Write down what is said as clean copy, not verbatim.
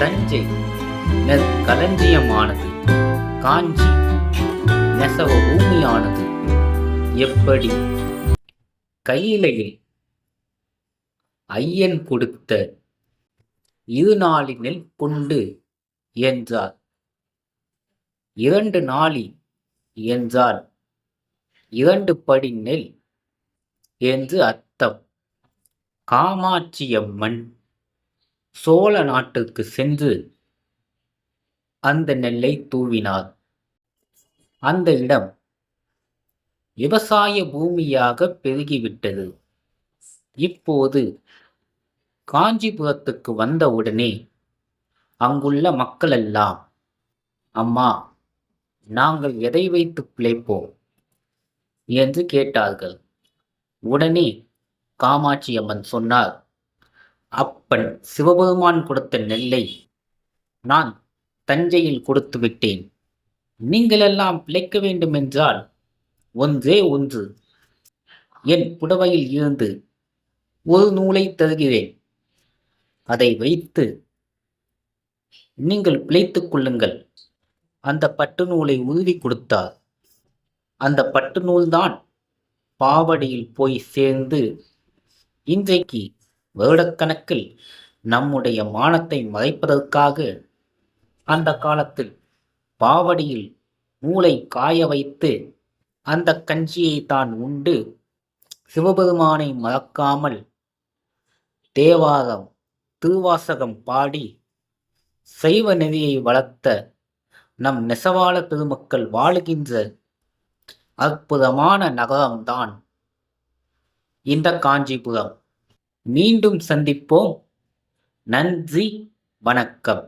தஞ்சை களஞ்சியமானது, காஞ்சி நெசவ பூமியானது. எப்படி கையிலையில் ஐயன் கொடுத்த 2 நாழி நெல் கொண்டு என்றார். 2 நாழி என்றால் 2 படி நெல் என்று அர்த்தம். காமாட்சியம்மன் சோழ நாட்டுக்கு சென்று அந்த நெல்லை தூவினார். அந்த இடம் விவசாய பூமியாக பெருகிவிட்டது. இப்போது காஞ்சிபுரத்துக்கு வந்தவுடனே அங்குள்ள மக்களெல்லாம், அம்மா, நாங்கள் எதை வைத்து பிழைப்போம் என்று கேட்டார்கள். உடனே காமாட்சி அம்மன் சொன்னார், அப்பன் சிவபெருமான் கொடுத்த நெல்லை நான் தஞ்சையில் கொடுத்து விட்டேன். நீங்களெல்லாம் பிழைக்க வேண்டுமென்றால் ஒன்றே ஒன்று, என் புடவையில் இருந்து ஒரு நூலை தருகிறேன். அதை வைத்து நீங்கள் பிழைத்துக் கொள்ளுங்கள். அந்த பட்டு நூலை உருவி கொடுத்தார். அந்த பட்டு நூல்தான் பாவடியில் போய் சேர்ந்து இன்றைக்கு வருடக்கணக்கில் நம்முடைய மானத்தை மறைப்பதற்காக அந்த காலத்தில் பாவடியில் நூலை காய வைத்து அந்த கஞ்சியை தான் உண்டு சிவபெருமானை மறக்காமல் தேவாரம் திருவாசகம் பாடி சைவ நெறியை வளர்த்த நம் நெசவாள பெருமக்கள் வாழுகின்ற அற்புதமான நகரம்தான் இந்த காஞ்சிபுரம். மீண்டும் சந்திப்போம். நன்றி, வணக்கம்.